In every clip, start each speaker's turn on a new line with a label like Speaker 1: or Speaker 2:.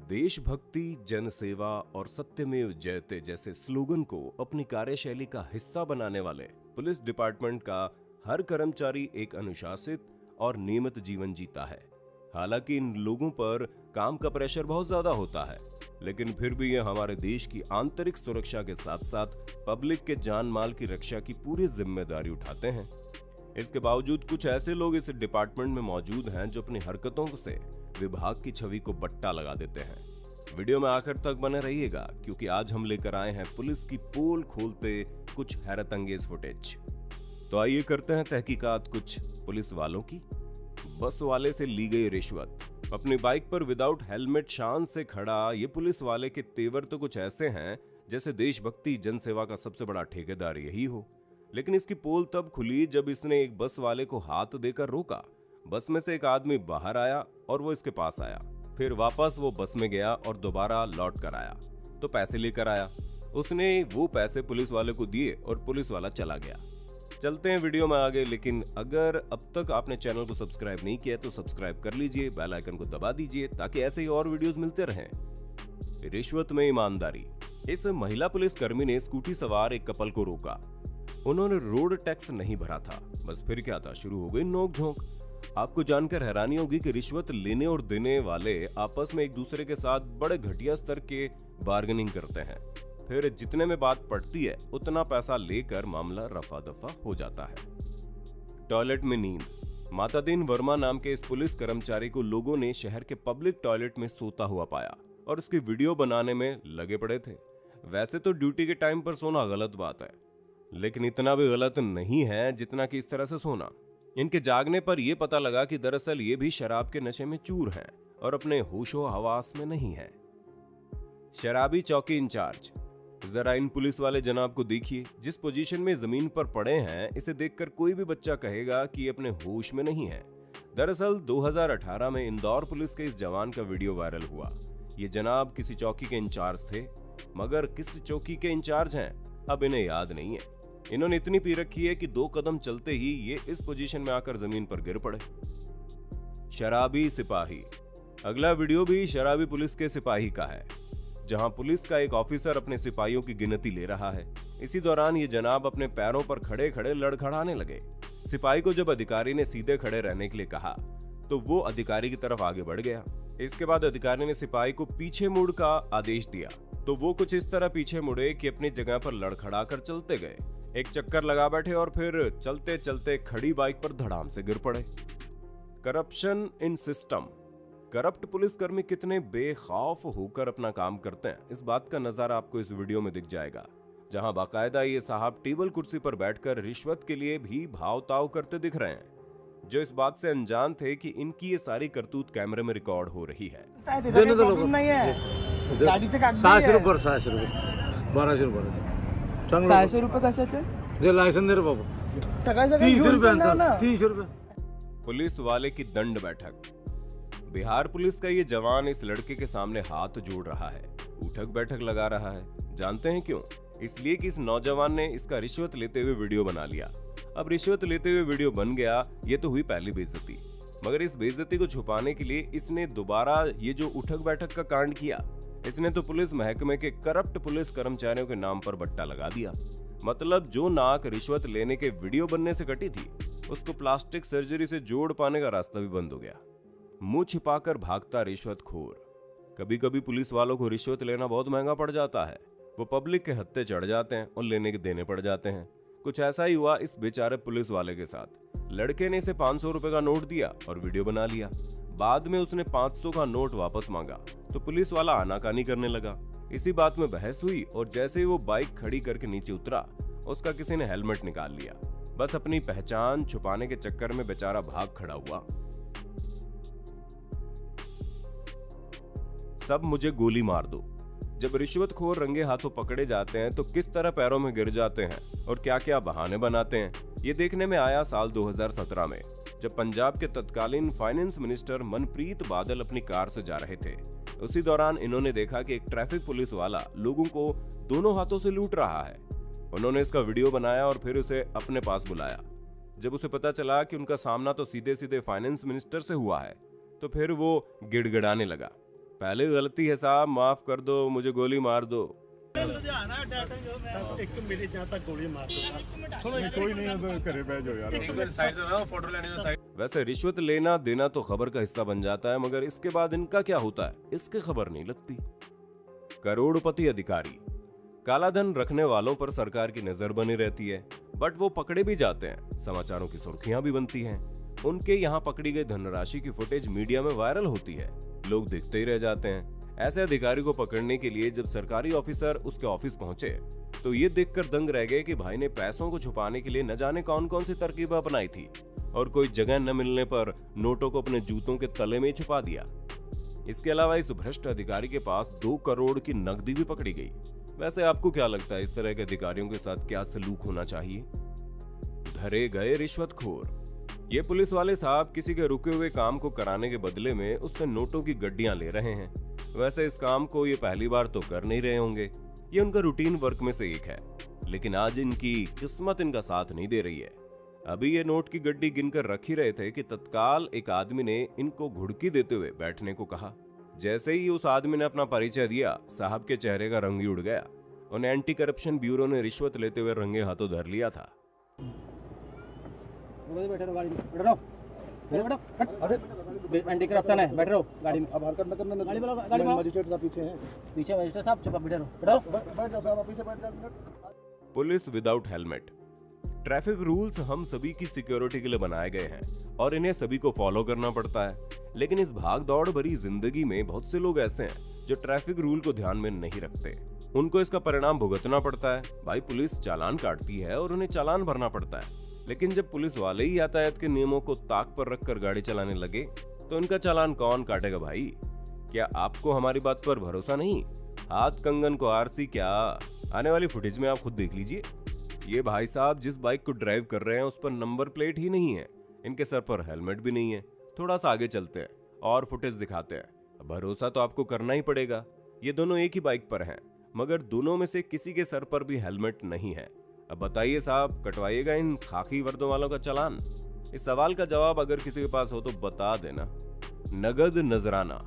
Speaker 1: देशभक्ति, जनसेवा और सत्यमेव जयते जैसे स्लोगन को अपनी कार्यशैली का हिस्सा बनाने वाले पुलिस डिपार्टमेंट का हर कर्मचारी एक अनुशासित और नियमित जीवन जीता है। हालांकि इन लोगों पर काम का प्रेशर बहुत ज्यादा होता है, लेकिन फिर भी ये हमारे देश की आंतरिक सुरक्षा के साथ साथ पब्लिक के जान माल की रक्षा की पूरी जिम्मेदारी उठाते हैं। इसके बावजूद कुछ ऐसे लोग इस डिपार्टमेंट में मौजूद हैं जो अपनी हरकतों से विभाग की छवि को बट्टा लगा देते हैं। वीडियो में आखिर तक बने रहिएगा, क्योंकि आज हम लेकर आए हैं पुलिस की पोल खोलते कुछ हैरत अंगेज फुटेज। तो आइए करते हैं तहकीकात कुछ पुलिस वालों की। बस वाले से ली गई रिश्वत। अपनी बाइक पर विदाउट हेलमेट शान से खड़ा ये पुलिस वाले के तेवर तो कुछ ऐसे हैं जैसे देशभक्ति जनसेवा का सबसे बड़ा ठेकेदार यही हो। लेकिन इसकी पोल तब खुली जब इसने एक बस वाले को हाथ देकर रोका। बस में से एक आदमी बाहर आया और वो इसके पास आया। फिर वापस वो बस में गया और दोबारा लौट कर आया तो पैसे लेकर आया। उसने वो पैसे पुलिस वाले को दिए और पुलिस वाला चला गया। चलते हैं वीडियो में आगे, लेकिन अगर अब तक आपने चैनल को सब्सक्राइब नहीं किया तो सब्सक्राइब कर लीजिए, बेल आइकन को दबा दीजिए ताकि ऐसे ही और वीडियोस मिलते रहें। रिश्वत में ईमानदारी। इस महिला पुलिस कर्मी ने स्कूटी सवार एक कपल को रोका। उन्होंने रोड टैक्स नहीं भरा था। बस फिर क्या था, शुरू हो गई नोक-झोंक। आपको जानकर हैरानी होगी कि रिश्वत लेने और देने वाले आपस में एक दूसरे के साथ बड़े घटिया स्तर के बार्गेनिंग करते हैं। फिर जितने में बात पड़ती है उतना पैसा लेकर मामला रफा दफा हो जाता है। टॉयलेट में नींद। मातादीन वर्मा नाम के इस पुलिस कर्मचारी को लोगों ने शहर के पब्लिक टॉयलेट में सोता हुआ पाया और उसकी वीडियो बनाने में लगे पड़े थे। वैसे तो ड्यूटी के टाइम पर सोना गलत बात है, लेकिन इतना भी गलत नहीं है जितना कि इस तरह से सोना। इनके जागने पर यह पता लगा कि दरअसल ये भी शराब के नशे में चूर हैं और अपने होशो हवास में नहीं है। शराबी चौकी इंचार्ज। जरा इन पुलिस वाले जनाब को देखिए, जिस पोजीशन में जमीन पर पड़े हैं इसे देखकर कोई भी बच्चा कहेगा कि ये अपने होश में नहीं है। दरअसल 2018 में इंदौर पुलिस के इस जवान का वीडियो वायरल हुआ। ये जनाब किसी चौकी के इंचार्ज थे, मगर किस चौकी के इंचार्ज हैं अब इन्हें याद नहीं है। इन्होंने इतनी पी रखी है कि 2 कदम चलते ही ये इस पोजीशन में आकर जमीन पर गिर पड़े। शराबी सिपाही। अगला वीडियो भी शराबी पुलिस के सिपाही का है, जहां पुलिस का एक ऑफिसर अपने सिपाहियों की गिनती ले रहा है। इसी दौरान ये जनाब अपने पैरों पर खड़े खड़े लड़खड़ाने लगे। सिपाही को जब अधिकारी ने सीधे खड़े रहने के लिए कहा तो वो अधिकारी की तरफ आगे बढ़ गया। इसके बाद अधिकारी ने सिपाही को पीछे मुड़ का आदेश दिया तो वो कुछ इस तरह पीछे मुड़े कि अपनी जगह पर लड़खड़ा कर चलते गए। एक चक्कर लगा बैठे और फिर चलते चलते खड़ी बाइक पर धड़ाम से गिर पड़े। Corruption in system. करप्ट पुलिसकर्मी कितने बेखौफ होकर अपना काम करते हैं, इस बात का नजारा आपको इस वीडियो में दिख जाएगा, जहां बाकायदा ये साहब टेबल कुर्सी पर बैठकर रिश्वत के लिए भी भाव ताव करते दिख रहे हैं, जो इस बात से अनजान थे कि इनकी ये सारी करतूत कैमरे में रिकॉर्ड हो रही है।
Speaker 2: 600 रुपये कशाचे?
Speaker 3: लायसन दे रे बाबा। 300 रुपये।
Speaker 1: पुलिस वाले की दंड बैठक। बिहार पुलिस का ये जवान इस लड़के के सामने हाथ जोड़ रहा है, उठक बैठक लगा रहा है। जानते हैं क्यों? इसलिए कि इस नौजवान ने इसका रिश्वत लेते हुए वीडियो बना लिया। अब रिश्वत लेते हुए वीडियो बन गया, ये तो हुई पहली बेइज्जती, मगर इस बेइज्जती को छुपाने के लिए इसने दोबारा ये जो उठक बैठक का कांड किया, इसने तो पुलिस महकमे के करप्ट पुलिस कर्मचारियों के नाम पर बट्टा लगा दिया। मतलब जो नाक रिश्वत लेने के वीडियो बनने से कटी थी, उसको प्लास्टिक सर्जरी से जोड़ पाने का रास्ता भी बंद हो गया। मुंह छिपाकर भागता रिश्वतखोर। कभी कभी पुलिस वालों को रिश्वत लेना बहुत महंगा पड़ जाता है। वो पब्लिक के हत्थे चढ़ जाते हैं और लेने के देने पड़ जाते हैं। कुछ ऐसा ही हुआ इस बेचारे पुलिस वाले के साथ। लड़के ने इसे 500 रुपए का नोट दिया और वीडियो बना लिया। बाद में उसने 500 का नोट वापस मांगा तो पुलिस वाला आनाकानी करने लगा। इसी बात में बहस हुई और जैसे ही वो बाइक खड़ी करके नीचे उतरा, उसका किसी ने हेलमेट निकाल लिया। बस अपनी पहचान छुपाने के चक्कर में बेचारा भाग खड़ा हुआ। सब मुझे गोली मार दो। जब रिश्वतखोर रंगे हाथों पकड़े जाते हैं तो किस तरह पैरों में गिर जाते हैं और क्या क्या बहाने बनाते हैं, ये देखने में आया साल 2017 में, जब पंजाब के तत्कालीन फाइनेंस मिनिस्टर मनप्रीत बादल अपनी कार से जा रहे थे। उसी दौरान इन्होंने देखा कि एक ट्रैफिक पुलिस वाला लोगों को दोनों हाथों से लूट रहा है। उन्होंने इसका वीडियो बनाया और फिर उसे अपने पास बुलाया। जब उसे पता चला कि उनका सामना तो सीधे सीधे फाइनेंस मिनिस्टर से हुआ है, तो फिर वो गिड़गिड़ाने लगा। पहले गलती है साहब, माफ कर दो, मुझे गोली मार दो।
Speaker 3: एक मेरे जहाँ तक गोली मार दो। कोई नहीं, घरे बैठ जाओ यार।
Speaker 1: वैसे रिश्वत लेना देना तो खबर का हिस्सा बन जाता है, मगर इसके बाद इनका क्या होता है इसकी खबर नहीं लगती। करोड़पति अधिकारी, काला धन रखने वालों पर सरकार की नजर बनी रहती है, बट वो पकड़े भी जाते हैं, समाचारों की सुर्खियां भी बनती हैं। उनके यहाँ पकड़ी गई धनराशि की फुटेज मीडिया में वायरल होती है, लोग देखते ही रह जाते हैं। ऐसे अधिकारी को पकड़ने के लिए जब सरकारी ऑफिसर उसके ऑफिस पहुंचे तो ये देखकर दंग रह गए कि भाई ने पैसों को छुपाने के लिए न जाने कौन कौन सी तरकीब अपनाई थी, और कोई जगह न मिलने पर नोटों को अपने जूतों के तले में छुपा दिया। इसके अलावा इस भ्रष्ट अधिकारी के पास 2 करोड़ की नकदी भी पकड़ी गई। वैसे आपको क्या लगता है इस तरह के अधिकारियों के साथ क्या सलूक होना चाहिए? धरे गए रिश्वतखोर। ये पुलिस वाले साहब किसी के रुके हुए काम को कराने के बदले में उससे नोटों की गड्डियां ले रहे हैं। वैसे इस काम को ये पहली बार तो कर नहीं रहे होंगे, ये उनका रूटीन वर्क में से एक है, लेकिन आज इनकी किस्मत इनका साथ नहीं दे रही है। अभी ये नोट की गड्डी गिनकर रख ही रहे थे कि तत्काल एक आदमी ने इनको घुड़की देते हुए बैठने को कहा। जैसे ही उस आदमी ने अपना परिचय दिया, साहब के चेहरे का रंग ही उड़ गया। उन्हें एंटी करप्शन ब्यूरो ने रिश्वत लेते हुए रंगे हाथों धर लिया था।
Speaker 2: एंटी करप्शन है, बैठ रहो गाड़ी में।
Speaker 3: अब हरकत न करना,
Speaker 2: गाड़ी वाला गाड़ी में
Speaker 3: मजिस्ट्रेट साहब पीछे हैं।
Speaker 2: पीछे मजिस्ट्रेट साहब चुप बैठ रहो,
Speaker 3: बैठ जाओ साहब, पीछे बैठ जाओ।
Speaker 1: Police without helmet. Traffic rules हम सभी की सिक्योरिटी के लिए बनाए गए हैं और इन्हें सभी को फॉलो करना पड़ता है, लेकिन इस भाग दौड़ भरी जिंदगी में बहुत से लोग ऐसे हैं जो ट्रैफिक रूल को ध्यान में नहीं रखते। उनको इसका परिणाम भुगतना पड़ता है। भाई पुलिस चालान काटती है और उन्हें चालान भरना पड़ता है, लेकिन जब पुलिस वाले ही यातायात के नियमों को ताक पर रखकर गाड़ी चलाने लगे तो इनका चालान कौन काटेगा भाई? क्या आपको हमारी बात पर भरोसा नहीं? हाथ कंगन को आरसी क्या? आने वाली फुटेज में आप खुद देख लीजिए। ये भाई साहब जिस बाइक को ड्राइव कर रहे हैं उस पर नंबर प्लेट ही नहीं है, इनके सर पर हेलमेट भी नहीं है। थोड़ा सा आगे चलते हैं और फुटेज दिखाते हैं। भरोसा तो आपको करना ही पड़ेगा। ये दोनों एक ही बाइक पर हैं, मगर दोनों में से किसी के सर पर भी हेलमेट नहीं है। अब बताइए साहब, कटवाइएगा इन खाकी वर्दों वालों का चालान? इस सवाल का जवाब अगर किसी के पास हो तो बता देना। नगद नजराना।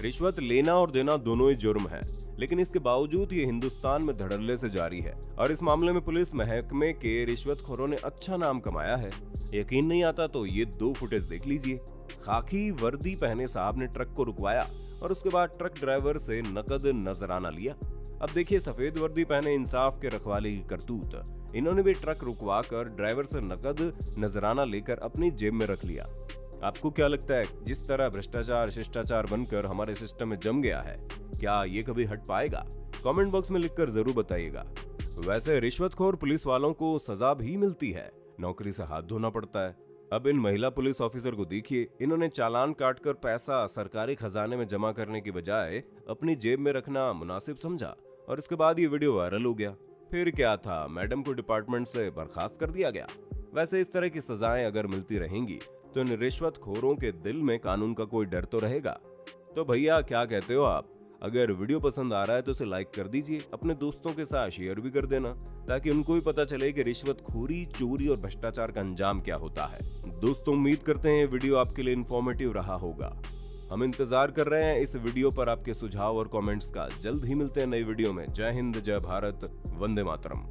Speaker 1: रिश्वत लेना और देना दोनों ही जुर्म है, लेकिन इसके बावजूद ये हिंदुस्तान में धड़ल्ले से जारी है और इस मामले में पुलिस महकमे के रिश्वतखोरों ने अच्छा नाम कमाया है। यकीन नहीं आता तो ये 2 फुटेज देख लीजिए। खाकी वर्दी पहने साहब ने ट्रक को रुकवाया और उसके बाद ट्रक ड्राइवर से नकद नजराना लिया। अब देखिए सफेद वर्दी पहने इंसाफ के रखवाले की करतूत। इन्होंने भी ट्रक रुकवा कर ड्राइवर से नकद नजराना लेकर अपनी जेब में रख लिया। आपको क्या लगता है, जिस तरह भ्रष्टाचार शिष्टाचार बनकर हमारे सिस्टम में जम गया है, क्या ये कभी हट पाएगा? कमेंट बॉक्स में लिखकर जरूर बताइएगा। वैसे रिश्वतखोर पुलिस वालों को सजा भी मिलती है, नौकरी से हाथ धोना पड़ता है। अब इन महिला पुलिस ऑफिसर को देखिए, इन्होंने चालान काटकर पैसा सरकारी खजाने में जमा करने की बजाय अपनी जेब में रखना मुनासिब समझा और इसके बाद ये वीडियो वायरल हो गया। फिर क्या था, मैडम को डिपार्टमेंट से बर्खास्त कर दिया गया। वैसे इस तरह की सजाएं अगर मिलती रहेंगी तो इन रिश्वतखोरों के दिल में कानून का कोई डर तो रहेगा। तो भैया क्या कहते हो आप? अगर वीडियो पसंद आ रहा है तो इसे लाइक कर दीजिए, अपने दोस्तों के साथ शेयर भी कर देना ताकि उनको भी पता चले कि रिश्वतखोरी, चोरी और भ्रष्टाचार का अंजाम क्या होता है। दोस्तों उम्मीद करते हैं वीडियो आपके लिए इंफॉर्मेटिव रहा होगा। हम इंतजार कर रहे हैं इस वीडियो पर आपके सुझाव और कमेंट्स का। जल्द ही मिलते हैं नई वीडियो में। जय हिंद, जय भारत, वंदे मातरम।